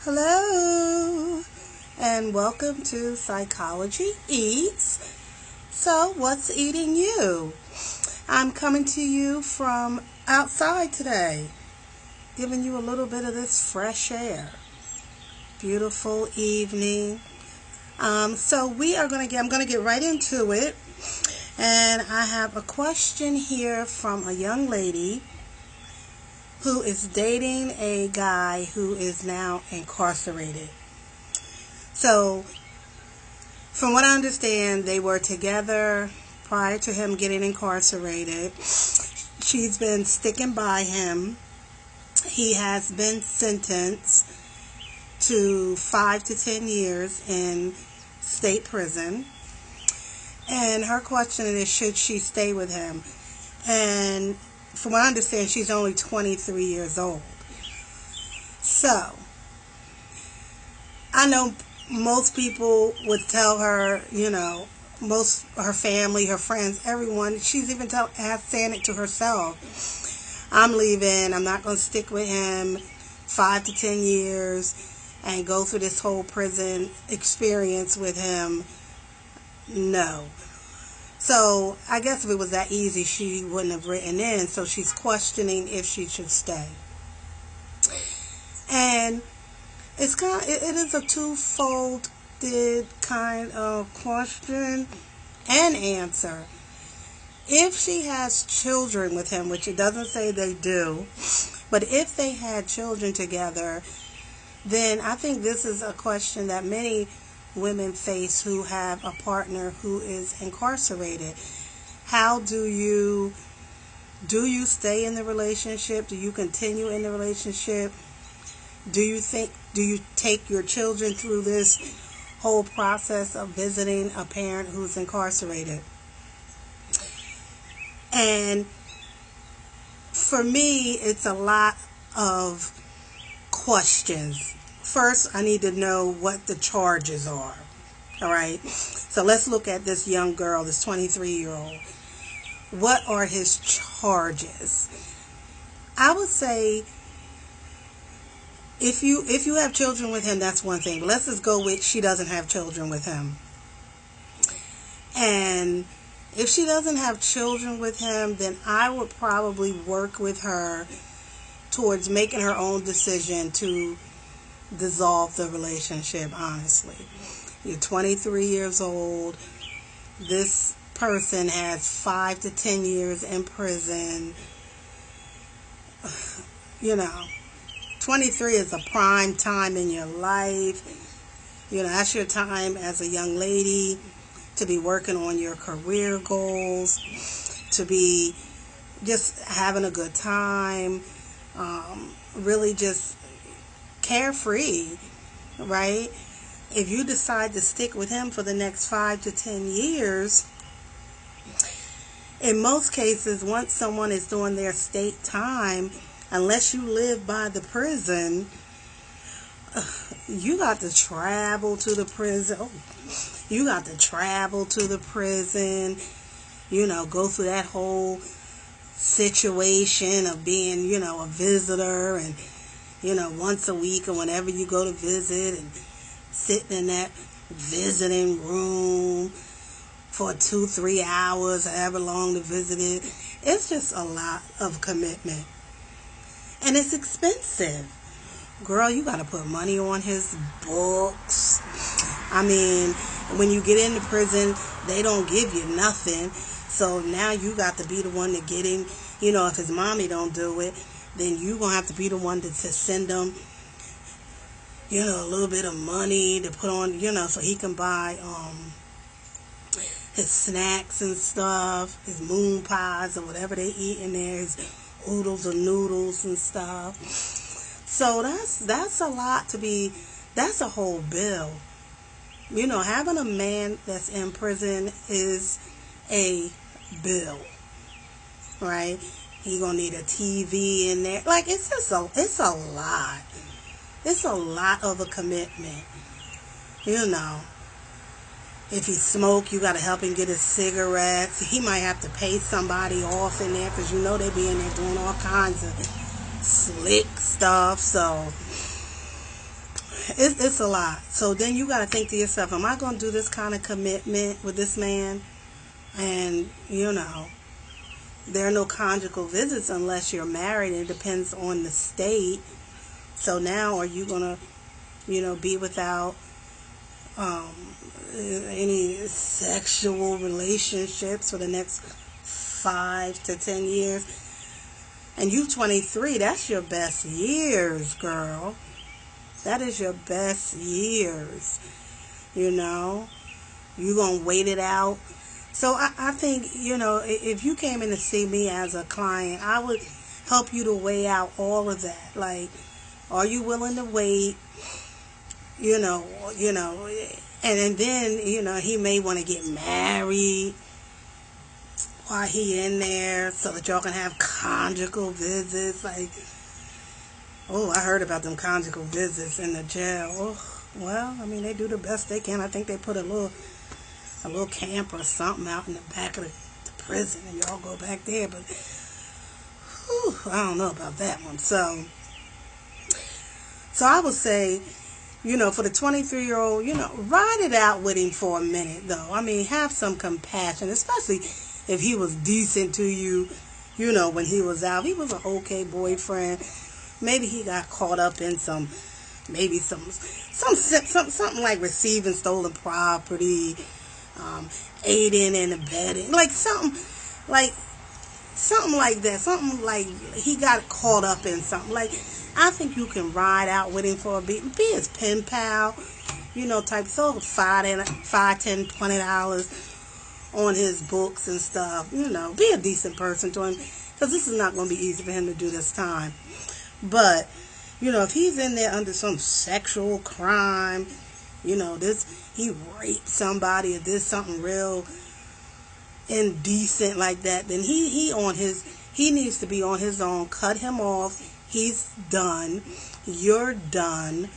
Hello, and welcome to Psychology Eats. So, what's eating you? I'm coming to you from outside today, giving you a little bit of this fresh air. Beautiful evening. So I'm going to get right into it. And I have a question here from a young lady who is dating a guy who is now incarcerated. So, from what I understand, they were together prior to him getting incarcerated. She's been sticking by him. He has been sentenced to 5 to 10 years in state prison. And her question is, should she stay with him? And from what I understand, she's only 23 years old. So, I know most people would tell her, her family, her friends, everyone, she's even saying it to herself. I'm leaving. I'm not going to stick with him 5 to 10 years and go through this whole prison experience with him. No. So, I guess if it was that easy, she wouldn't have written in. So, she's questioning if she should stay. And it is a twofold kind of question and answer. If she has children with him, which it doesn't say they do, but if they had children together, then I think this is a question that many women face who have a partner who is incarcerated. How do you stay in the relationship? Do you continue in the relationship? Do you take your children through this whole process of visiting a parent who's incarcerated? And for me, it's a lot of questions. First, I need to know what the charges are. All right? So let's look at this young girl, this 23-year-old. What are his charges? I would say if you have children with him, that's one thing. But let's just go with she doesn't have children with him. And if she doesn't have children with him, then I would probably work with her towards making her own decision to dissolve the relationship, honestly. You're 23 years old. This person has 5 to 10 years in prison. 23 is a prime time in your life. That's your time as a young lady to be working on your career goals, to be just having a good time, really just carefree, right? If you decide to stick with him for the next 5 to 10 years, in most cases, once someone is doing their state time, unless you live by the prison, you got to travel to the prison. You got to travel to the prison, go through that whole situation of being, a visitor and, once a week or whenever you go to visit and sitting in that visiting room for 2-3 hours, however long the visit is. It's just a lot of commitment. And it's expensive. Girl, you got to put money on his books. I mean, when you get into prison, they don't give you nothing. So now you got to be the one to get him. If his mommy don't do it, then you going to have to be the one to send him, a little bit of money to put on, so he can buy his snacks and stuff, his moon pies or whatever they eat in there, his oodles or noodles and stuff. So that's a lot that's a whole bill. Having a man that's in prison is a bill, right? He gonna need a TV in there. Like, it's a lot. It's a lot of a commitment. If he smoke, you gotta help him get his cigarettes. He might have to pay somebody off in there because they be in there doing all kinds of slick stuff. So it's a lot. So then you got to think to yourself, am I going to do this kind of commitment with this man? And, there are no conjugal visits unless you're married. It depends on the state. So now are you going to, be without um, any sexual relationships for the next 5 to 10 years? And you 23, that's your best years, girl. That is your best years. You're going to wait it out. So I think, if you came in to see me as a client, I would help you to weigh out all of that. Like, are you willing to wait? And then, he may want to get married while he in there so that y'all can have conjugal visits. Like, oh, I heard about them conjugal visits in the jail. Oh, well, I mean, they do the best they can. I think they put a little camp or something out in the back of the prison, and y'all go back there. But whew, I don't know about that one. So I would say, for the 23-year-old, ride it out with him for a minute, though. I mean, have some compassion, especially if he was decent to you, when he was out. He was an okay boyfriend. Maybe he got caught up in something like receiving stolen property, aiding and abetting, like something like that. Something like he got caught up in something. Like, I think you can ride out with him for a bit, be his pen pal, type. So $5, $10, $20 on his books and stuff. Be a decent person to him, because this is not going to be easy for him to do this time. But if he's in there under some sexual crime, he raped somebody or did something real indecent like that, then he needs to be on his own. Cut him off. He's done. You're done.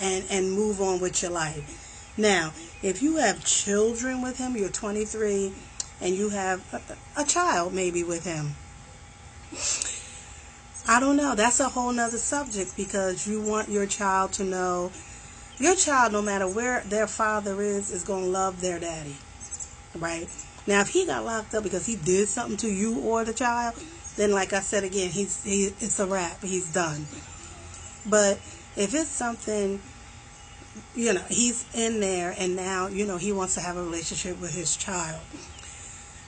And move on with your life. Now, if you have children with him, you're 23, and you have a child maybe with him, I don't know. That's a whole nother subject, because you want your child to know, your child, no matter where their father is going to love their daddy, right? Now, if he got locked up because he did something to you or the child, then, like I said again, it's a wrap. He's done. But if it's something, he's in there and now, he wants to have a relationship with his child,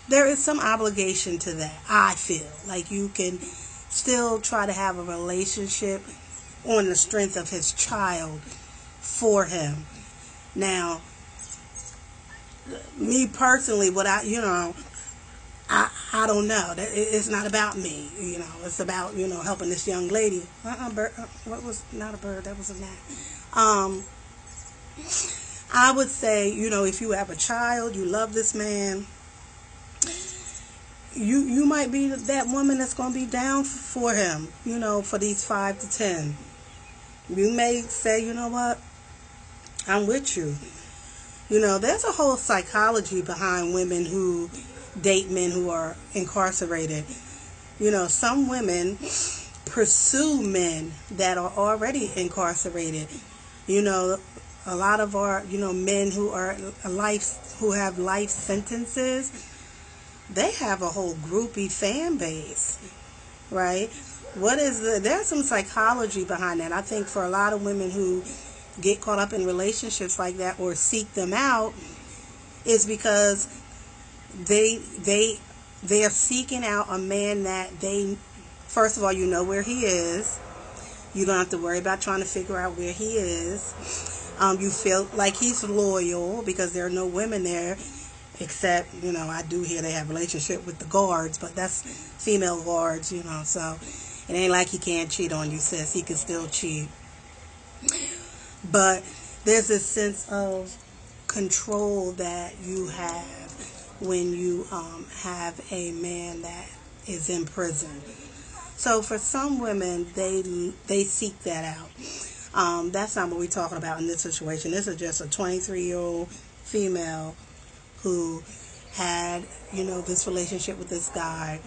there is some obligation to that. I feel like you can still try to have a relationship on the strength of his child for him. Now, me personally, I don't know. It's not about me. It's about, helping this young lady. Bird. What was, not a bird, that was a gnat. I would say, if you have a child, you love this man, you might be that woman that's going to be down for him, for these 5 to 10. You may say, you know what, I'm with you. There's a whole psychology behind women who date men who are incarcerated. Some women pursue men that are already incarcerated. A lot of our, men who have life sentences, they have a whole groupie fan base, right? There's some psychology behind that. I think for a lot of women who get caught up in relationships like that or seek them out, is because they're seeking out a man that first of all, where he is. You don't have to worry about trying to figure out where he is. You feel like he's loyal, because there are no women there, except, I do hear they have a relationship with the guards, but that's female guards, so it ain't like he can't cheat on you, sis. He can still cheat. But there's this sense of control that you have when you have a man that is in prison. So for some women, they seek that out. That's not what we're talking about in this situation. This is just a 23-year-old female who had, this relationship with this guy,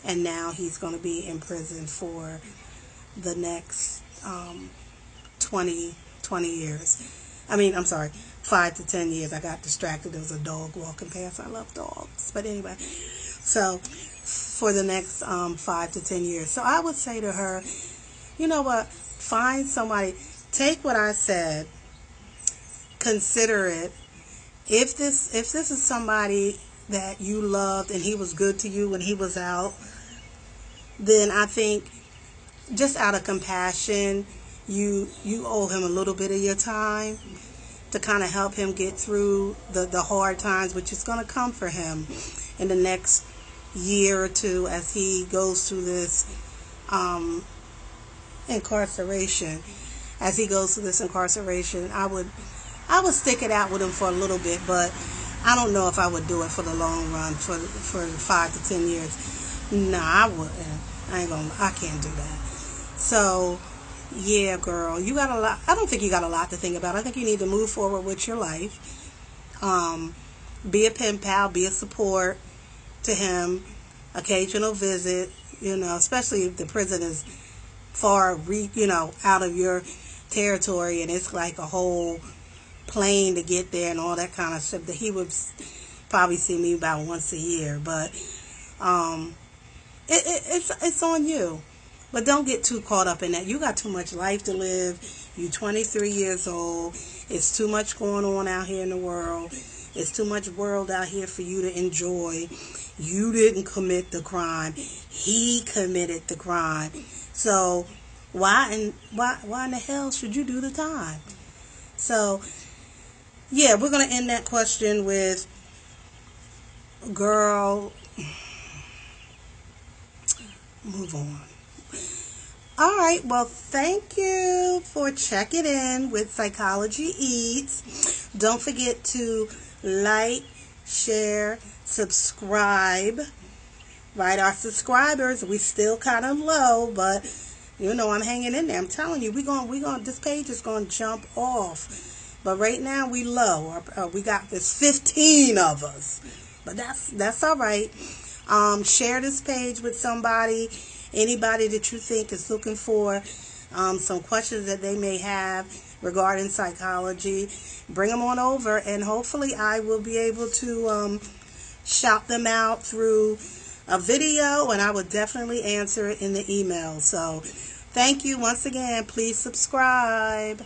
and now he's going to be in prison for the next 20 20 years. I'm sorry, 5 to 10 years. I got distracted. There was a dog walking past. I love dogs. But anyway, so for the next 5 to 10 years. So I would say to her, you know what? Find somebody. Take what I said. Consider it. If this is somebody that you loved and he was good to you when he was out, then I think just out of compassion, you owe him a little bit of your time to kind of help him get through the hard times, which is going to come for him in the next year or two as he goes through this incarceration. As he goes through this incarceration, I would stick it out with him for a little bit, but I don't know if I would do it for the long run, for 5 to 10 years. Nah, I wouldn't. I can't do that. So, yeah, girl, you got a lot. I don't think you got a lot to think about. I think you need to move forward with your life. Be a pen pal, be a support to him, occasional visit, especially if the prison is far, out of your territory and it's like a whole plane to get there and all that kind of stuff. That he would probably see me about once a year, but it's on you. But don't get too caught up in that. You got too much life to live. You 23 years old. It's too much going on out here in the world. It's too much world out here for you to enjoy. You didn't commit the crime. He committed the crime. So why in the hell should you do the time? So yeah, we're gonna end that question with, girl, move on. All right, well, thank you for checking in with Psychology Eats. Don't forget to like, share, subscribe. Right, our subscribers, we still kind of low, but I'm hanging in there. I'm telling you, this page is going to jump off. But right now we low. We got this 15 of us, but that's all right. Share this page with somebody. Anybody that you think is looking for some questions that they may have regarding psychology, bring them on over, and hopefully I will be able to shout them out through a video, and I will definitely answer it in the email. So thank you once again. Please subscribe.